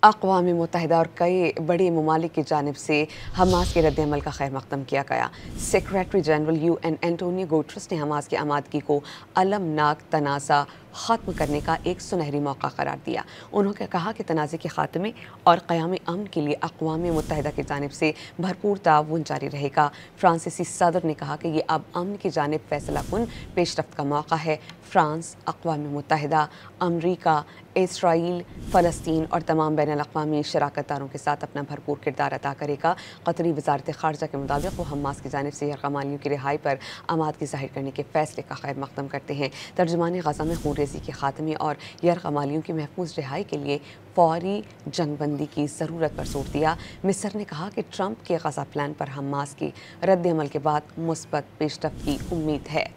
अक़वाम मुत्तहिदा और कई बड़े ममालिक की जानिब से हमास के रद्द-ए-अमल का खैर मक़दम किया गया। Secretary general UN Antonio Guterres ने हमास की आमादगी को अलमनाक तनाज़ा ख़त्म करने का एक सुनहरी मौका करार दिया। उन्होंने कहा कि तनाज़े के ख़ात्मे और क़याम अमन के लिए अक़वाम मुत्तहिदा की जानिब से भरपूर ताउन जारी रहेगा। फ्रांसीसी सदर ने कहा कि ये अब अमन की जानिब फ़ैसलाकुन पेशरफ़्त का मौका है। फ्रांस, अक़वाम मुत्तहिदा, अमरीका, इसराइल, फ़लस्तीन और तमाम बैनुल-अक़वामी शराकतदारों के साथ अपना भरपूर किरदार अदा करेगा। क़तरी वज़ारत ख़ारजा के मुताबिक वो हमास की जानिब से यरग़मालियों की रिहाई पर आमादगी ज़ाहिर करने के फ़ैसले का खैर मक़दम करते हैं। तर्जुमानी ग़ज़ा में खूनरेज़ी के ख़ात्मे और यरग़मालियों की महफूज़ रिहाई के लिए फ़ौरी जंगबंदी की ज़रूरत पर ज़ोर दिया। मिस्र ने कहा कि ट्रंप के ग़ज़ा प्लान पर हमास की रद्द-ए-अमल के बाद मुस्बत पेशरफ़्त की उम्मीद है।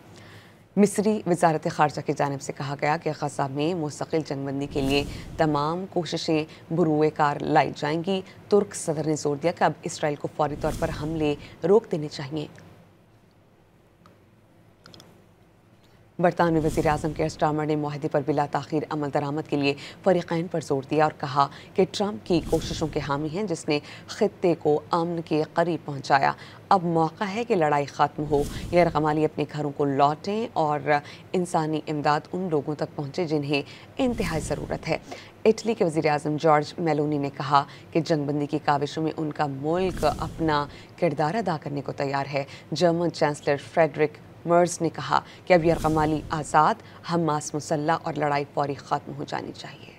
मिस्री वज़ारत ख़ारजा की जानिब से कहा गया कि ग़ज़ा में मुस्तक़िल जंगबंदी के लिए तमाम कोशिशें बरूए कार लाई जाएंगी। तुर्क सदर ने ज़ोर दिया कि अब इसराइल को फ़ौरी तौर पर हमले रोक देने चाहिए। बरतानवी वज़ीर आज़म केयर स्टारमर ने मुआहदे पर बिला ताख़ीर अमल दरामद के लिए फ़रीक़ैन पर ज़ोर दिया और कहा कि ट्रंप की कोशिशों के हामी हैं जिसने ख़ित्ते को अमन के करीब पहुँचाया। अब मौका है कि लड़ाई ख़त्म हो, यरग़माली अपने घरों को लौटें और इंसानी इमदाद उन लोगों तक पहुँचे जिन्हें इंतहाई ज़रूरत है। इटली के वज़ीर आज़म जॉर्ज मेलोनी ने कहा कि जंगबंदी की काविशों में उनका मुल्क अपना किरदार अदा करने को तैयार है। जर्मन चांसलर फ्रेडरिक मर्ज ने कहा कि अब यरग़माली आज़ाद, हमास मुसल्लह और लड़ाई फ़ौरी ख़त्म हो जानी चाहिए।